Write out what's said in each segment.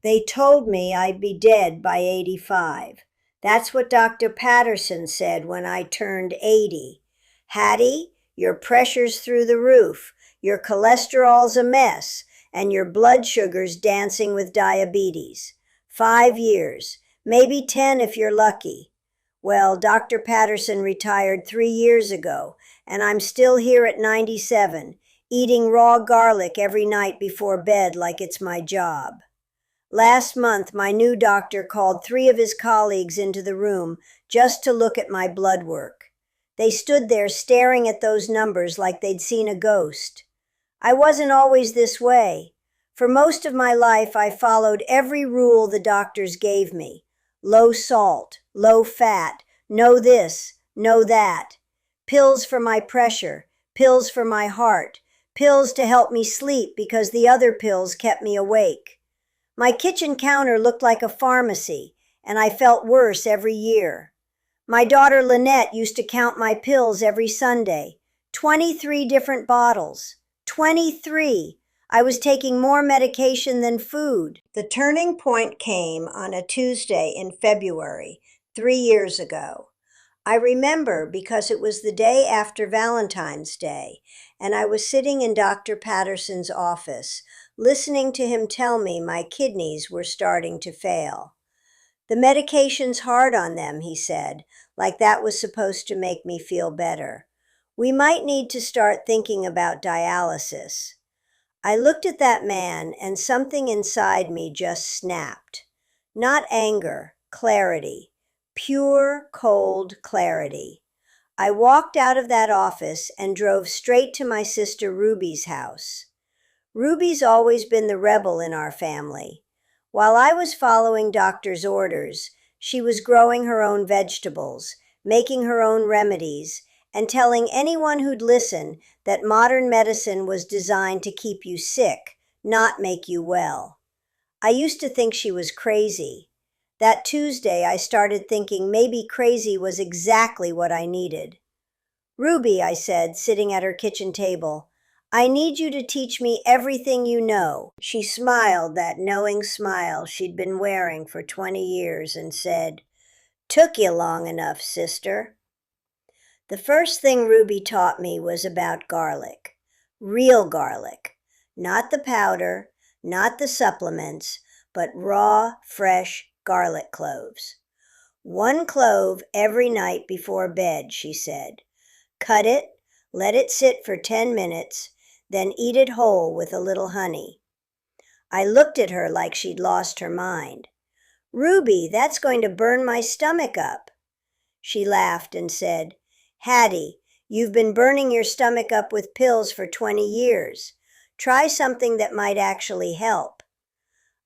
They told me I'd be dead by 85. That's what Dr. Patterson said when I turned 80. Hattie, your pressure's through the roof, your cholesterol's a mess, and your blood sugar's dancing with diabetes. 5 years, maybe 10 if you're lucky. Well, Dr. Patterson retired 3 years ago, and I'm still here at 97, eating raw garlic every night before bed like it's my job. Last month, my new doctor called 3 of his colleagues into the room just to look at my blood work. They stood there staring at those numbers like they'd seen a ghost. I wasn't always this way. For most of my life, I followed every rule the doctors gave me. Low salt, low fat, no this, no that. Pills for my pressure, pills for my heart, pills to help me sleep because the other pills kept me awake. My kitchen counter looked like a pharmacy, and I felt worse every year. My daughter Lynette used to count my pills every Sunday. 23 different bottles. 23! I was taking more medication than food. The turning point came on a Tuesday in February, 3 years ago. I remember because it was the day after Valentine's Day, and I was sitting in Dr. Patterson's office, listening to him tell me my kidneys were starting to fail. The medication's hard on them, he said, like that was supposed to make me feel better. We might need to start thinking about dialysis. I looked at that man and something inside me just snapped. Not anger, clarity. Pure, cold clarity. I walked out of that office and drove straight to my sister Ruby's house. Ruby's always been the rebel in our family. While I was following doctor's orders, she was growing her own vegetables, making her own remedies, and telling anyone who'd listen that modern medicine was designed to keep you sick, not make you well. I used to think she was crazy. That Tuesday, I started thinking maybe crazy was exactly what I needed. Ruby, I said, sitting at her kitchen table, I need you to teach me everything you know. She smiled that knowing smile she'd been wearing for 20 years and said, Took you long enough, sister. The first thing Ruby taught me was about garlic. Real garlic. Not the powder, not the supplements, but raw, fresh garlic cloves. 1 clove every night before bed, she said. Cut it, let it sit for 10 minutes, then eat it whole with a little honey. I looked at her like she'd lost her mind. Ruby, that's going to burn my stomach up. She laughed and said, Hattie, you've been burning your stomach up with pills for 20 years. Try something that might actually help.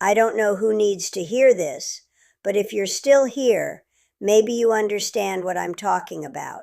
I don't know who needs to hear this, but if you're still here, maybe you understand what I'm talking about.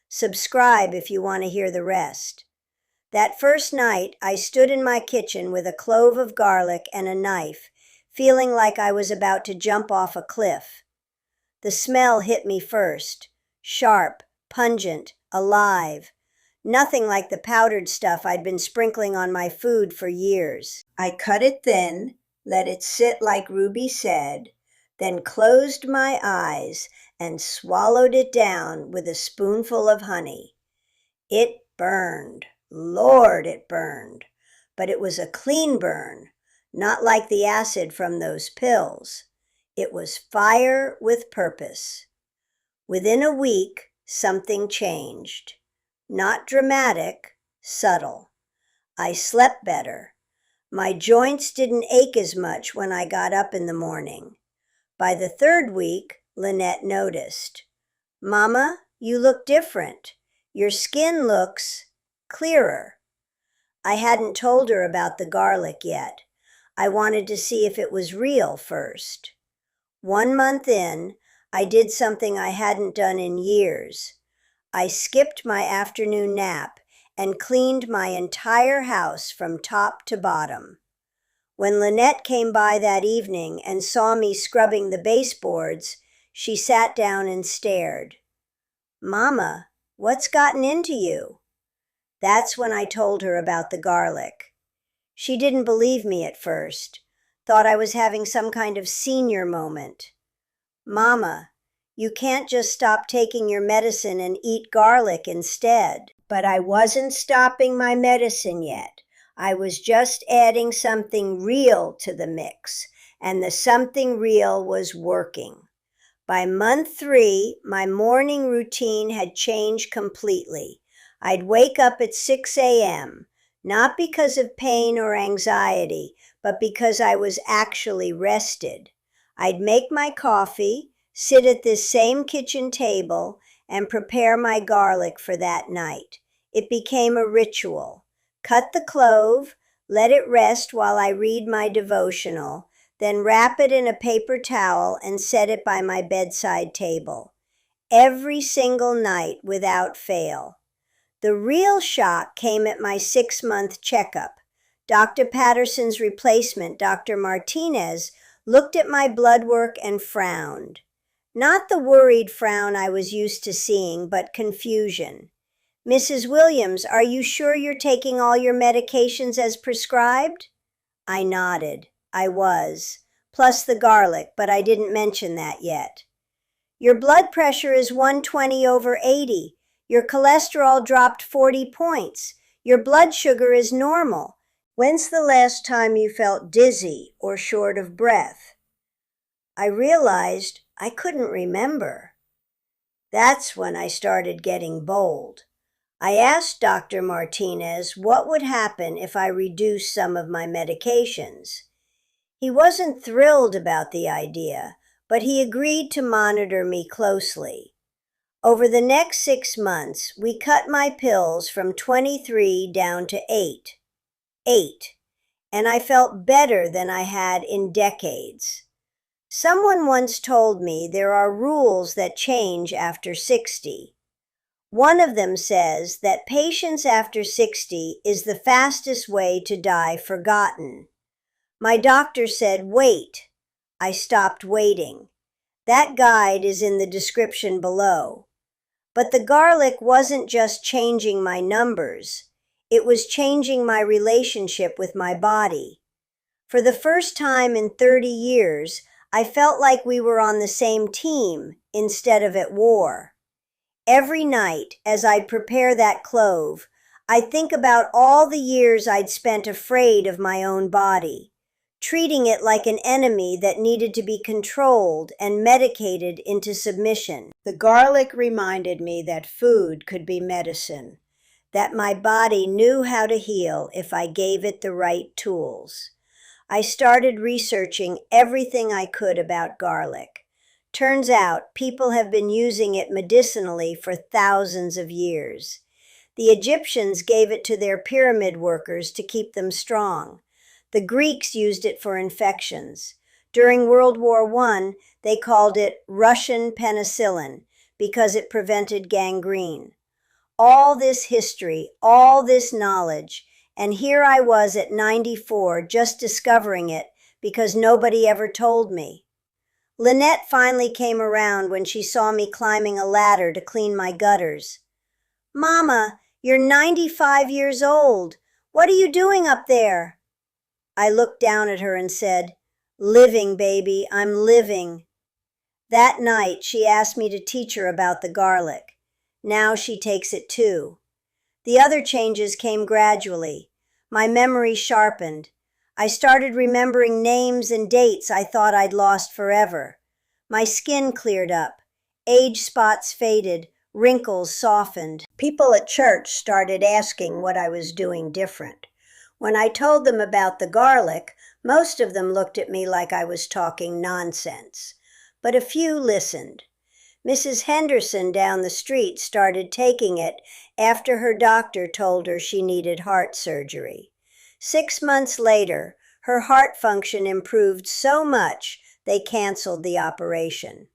Subscribe if you want to hear the rest. That first night, I stood in my kitchen with a clove of garlic and a knife, feeling like I was about to jump off a cliff. The smell hit me first. Sharp, pungent, alive. Nothing like the powdered stuff I'd been sprinkling on my food for years. I cut it thin, let it sit like Ruby said, then closed my eyes and swallowed it down with a spoonful of honey. It burned. Lord, it burned. But it was a clean burn, not like the acid from those pills. It was fire with purpose. Within a week, something changed. Not dramatic, subtle. I slept better. My joints didn't ache as much when I got up in the morning. By the 3rd week, Lynette noticed. Mama, you look different. Your skin looks clearer. I hadn't told her about the garlic yet. I wanted to see if it was real first. 1 month in, I did something I hadn't done in years. I skipped my afternoon nap and cleaned my entire house from top to bottom. When Lynette came by that evening and saw me scrubbing the baseboards, she sat down and stared. Mama, what's gotten into you? That's when I told her about the garlic. She didn't believe me at first. Thought I was having some kind of senior moment. Mama, you can't just stop taking your medicine and eat garlic instead. But I wasn't stopping my medicine yet. I was just adding something real to the mix, and the something real was working. By month 3, my morning routine had changed completely. I'd wake up at 6 a.m., not because of pain or anxiety, but because I was actually rested. I'd make my coffee, sit at this same kitchen table, and prepare my garlic for that night. It became a ritual. Cut the clove, let it rest while I read my devotional, then wrap it in a paper towel and set it by my bedside table. Every single night without fail. The real shock came at my 6-month checkup. Dr. Patterson's replacement, Dr. Martinez, looked at my blood work and frowned. Not the worried frown I was used to seeing, but confusion. Mrs. Williams, are you sure you're taking all your medications as prescribed? I nodded. I was. Plus the garlic, but I didn't mention that yet. Your blood pressure is 120/80. Your cholesterol dropped 40 points. Your blood sugar is normal. When's the last time you felt dizzy or short of breath? I realized I couldn't remember. That's when I started getting bold. I asked Dr. Martinez what would happen if I reduced some of my medications. He wasn't thrilled about the idea, but he agreed to monitor me closely. Over the next 6 months, we cut my pills from 23 down to 8. 8. And I felt better than I had in decades. Someone once told me there are rules that change after 60. One of them says that patience after 60 is the fastest way to die forgotten. My doctor said, wait. I stopped waiting. That guide is in the description below. But the garlic wasn't just changing my numbers. It was changing my relationship with my body. For the first time in 30 years, I felt like we were on the same team instead of at war. Every night, as I'd prepare that clove, I'd think about all the years I'd spent afraid of my own body, treating it like an enemy that needed to be controlled and medicated into submission. The garlic reminded me that food could be medicine, that my body knew how to heal if I gave it the right tools. I started researching everything I could about garlic. Turns out people have been using it medicinally for thousands of years. The Egyptians gave it to their pyramid workers to keep them strong. The Greeks used it for infections. During World War I, they called it Russian penicillin because it prevented gangrene. All this history, all this knowledge, and here I was at 94 just discovering it because nobody ever told me. Lynette finally came around when she saw me climbing a ladder to clean my gutters. Mama, you're 95 years old. What are you doing up there? I looked down at her and said, living, baby, I'm living. That night, she asked me to teach her about the garlic. Now she takes it too. The other changes came gradually. My memory sharpened. I started remembering names and dates I thought I'd lost forever. My skin cleared up. Age spots faded. Wrinkles softened. People at church started asking what I was doing different. When I told them about the garlic, most of them looked at me like I was talking nonsense. But a few listened. Mrs. Henderson down the street started taking it after her doctor told her she needed heart surgery. 6 months later, her heart function improved so much they canceled the operation.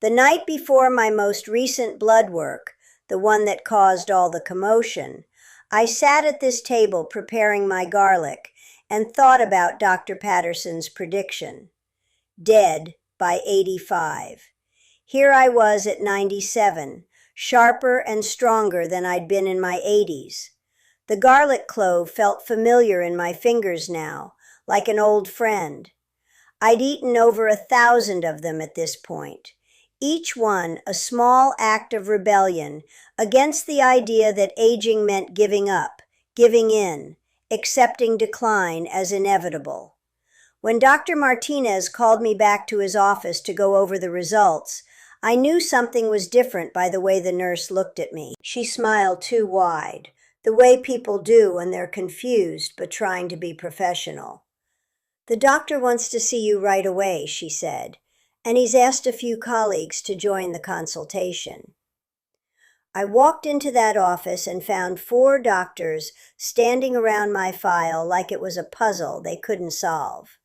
The night before my most recent blood work, the one that caused all the commotion, I sat at this table preparing my garlic and thought about Dr. Patterson's prediction. Dead by 85. Here I was at 97, sharper and stronger than I'd been in my 80s. The garlic clove felt familiar in my fingers now, like an old friend. I'd eaten over 1,000 of them at this point, each one a small act of rebellion against the idea that aging meant giving up, giving in, accepting decline as inevitable. When Dr. Martinez called me back to his office to go over the results, I knew something was different by the way the nurse looked at me. She smiled too wide, the way people do when they're confused but trying to be professional. "The doctor wants to see you right away," she said, "and he's asked a few colleagues to join the consultation." I walked into that office and found 4 doctors standing around my file like it was a puzzle they couldn't solve.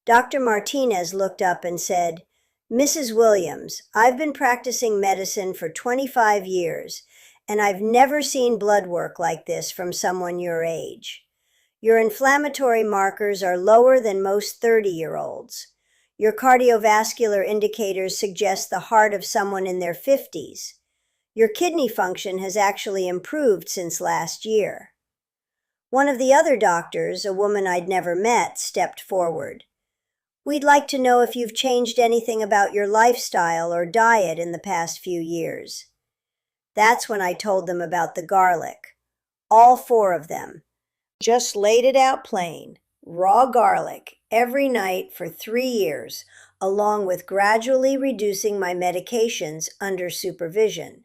Dr. Martinez looked up and said, "Mrs. Williams, I've been practicing medicine for 25 years, and I've never seen blood work like this from someone your age. Your inflammatory markers are lower than most 30-year-olds. Your cardiovascular indicators suggest the heart of someone in their 50s. Your kidney function has actually improved since last year." One of the other doctors, a woman I'd never met, stepped forward. "We'd like to know if you've changed anything about your lifestyle or diet in the past few years." That's when I told them about the garlic. All 4 of them. Just laid it out plain, raw garlic, every night for 3 years, along with gradually reducing my medications under supervision.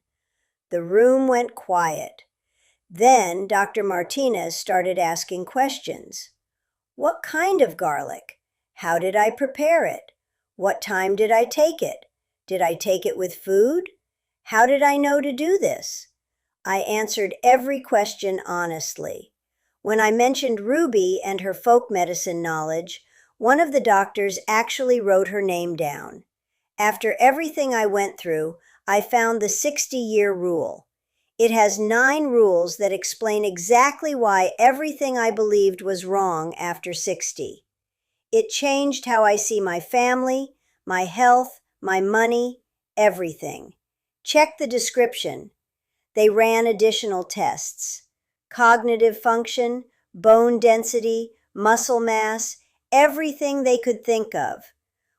The room went quiet. Then Dr. Martinez started asking questions. What kind of garlic? How did I prepare it? What time did I take it? Did I take it with food? How did I know to do this? I answered every question honestly. When I mentioned Ruby and her folk medicine knowledge, one of the doctors actually wrote her name down. After everything I went through, I found the 60-year rule. It has 9 rules that explain exactly why everything I believed was wrong after 60. It changed how I see my family, my health, my money, everything. Check the description. They ran additional tests. Cognitive function, bone density, muscle mass, everything they could think of.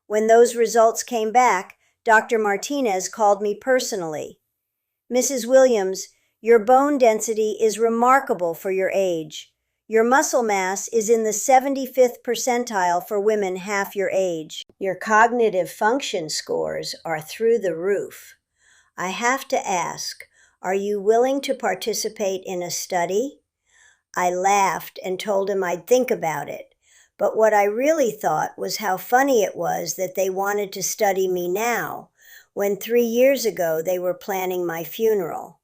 When those results came back, Dr. Martinez called me personally. "Mrs. Williams, your bone density is remarkable for your age. Your muscle mass is in the 75th percentile for women half your age. Your cognitive function scores are through the roof. I have to ask, are you willing to participate in a study?" I laughed and told him I'd think about it. But what I really thought was how funny it was that they wanted to study me now, when 3 years ago they were planning my funeral.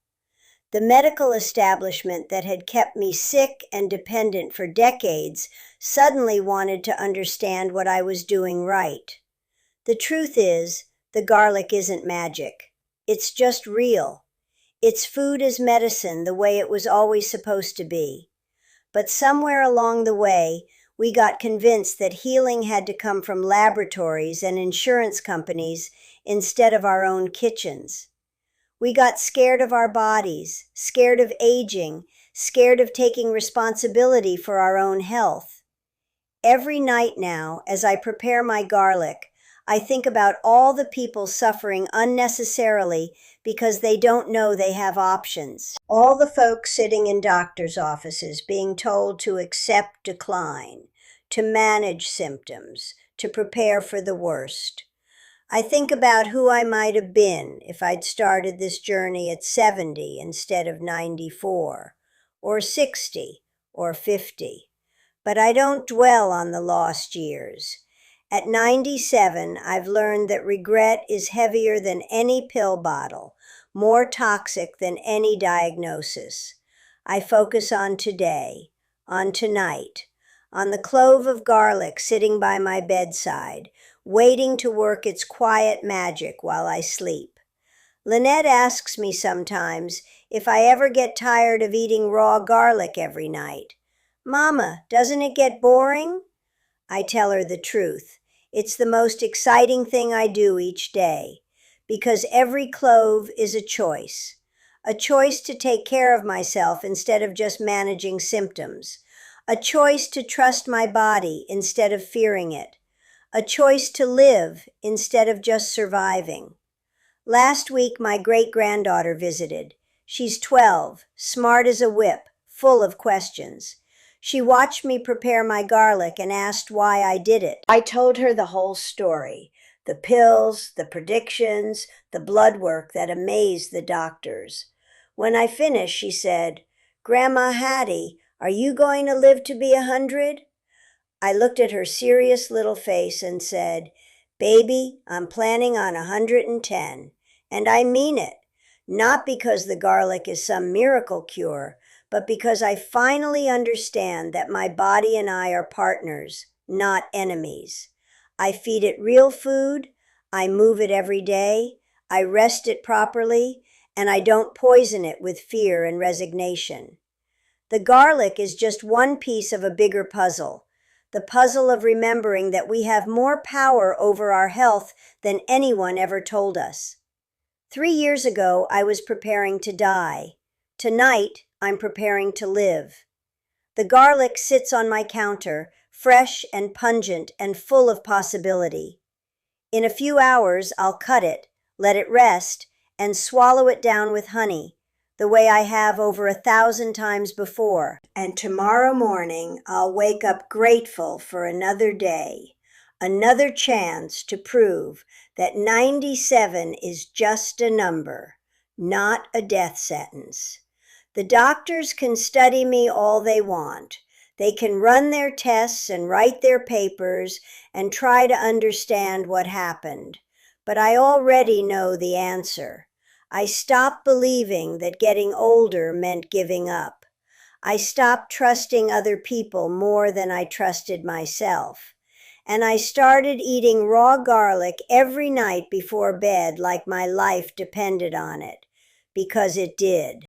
The medical establishment that had kept me sick and dependent for decades suddenly wanted to understand what I was doing right. The truth is, the garlic isn't magic. It's just real. It's food as medicine the way it was always supposed to be. But somewhere along the way, we got convinced that healing had to come from laboratories and insurance companies instead of our own kitchens. We got scared of our bodies, scared of aging, scared of taking responsibility for our own health. Every night now, as I prepare my garlic, I think about all the people suffering unnecessarily because they don't know they have options. All the folks sitting in doctors' offices being told to accept decline, to manage symptoms, to prepare for the worst. I think about who I might have been if I'd started this journey at 70 instead of 94, or 60, or 50. But I don't dwell on the lost years. At 97, I've learned that regret is heavier than any pill bottle, more toxic than any diagnosis. I focus on today, on tonight, on the clove of garlic sitting by my bedside, waiting to work its quiet magic while I sleep. Lynette asks me sometimes if I ever get tired of eating raw garlic every night. "Mama, doesn't it get boring?" I tell her the truth. It's the most exciting thing I do each day, because every clove is a choice to take care of myself instead of just managing symptoms, A choice to trust my body instead of fearing it. A choice to live instead of just surviving. Last week, my great-granddaughter visited. She's 12, smart as a whip, full of questions. She watched me prepare my garlic and asked why I did it. I told her the whole story. The pills, the predictions, the blood work that amazed the doctors. When I finished, she said, "Grandma Hattie, are you going to live to be 100?" I looked at her serious little face and said, "Baby, I'm planning on 110. And I mean it. Not because the garlic is some miracle cure, but because I finally understand that my body and I are partners, not enemies. I feed it real food, I move it every day, I rest it properly, and I don't poison it with fear and resignation." The garlic is just one piece of a bigger puzzle. The puzzle of remembering that we have more power over our health than anyone ever told us. 3 years ago, I was preparing to die. Tonight, I'm preparing to live. The garlic sits on my counter, fresh and pungent and full of possibility. In a few hours, I'll cut it, let it rest, and swallow it down with honey, the way I have over 1,000 times before. And tomorrow morning, I'll wake up grateful for another day, another chance to prove that 97 is just a number, not a death sentence. The doctors can study me all they want. They can run their tests and write their papers and try to understand what happened. But I already know the answer. I stopped believing that getting older meant giving up. I stopped trusting other people more than I trusted myself. And I started eating raw garlic every night before bed like my life depended on it, because it did.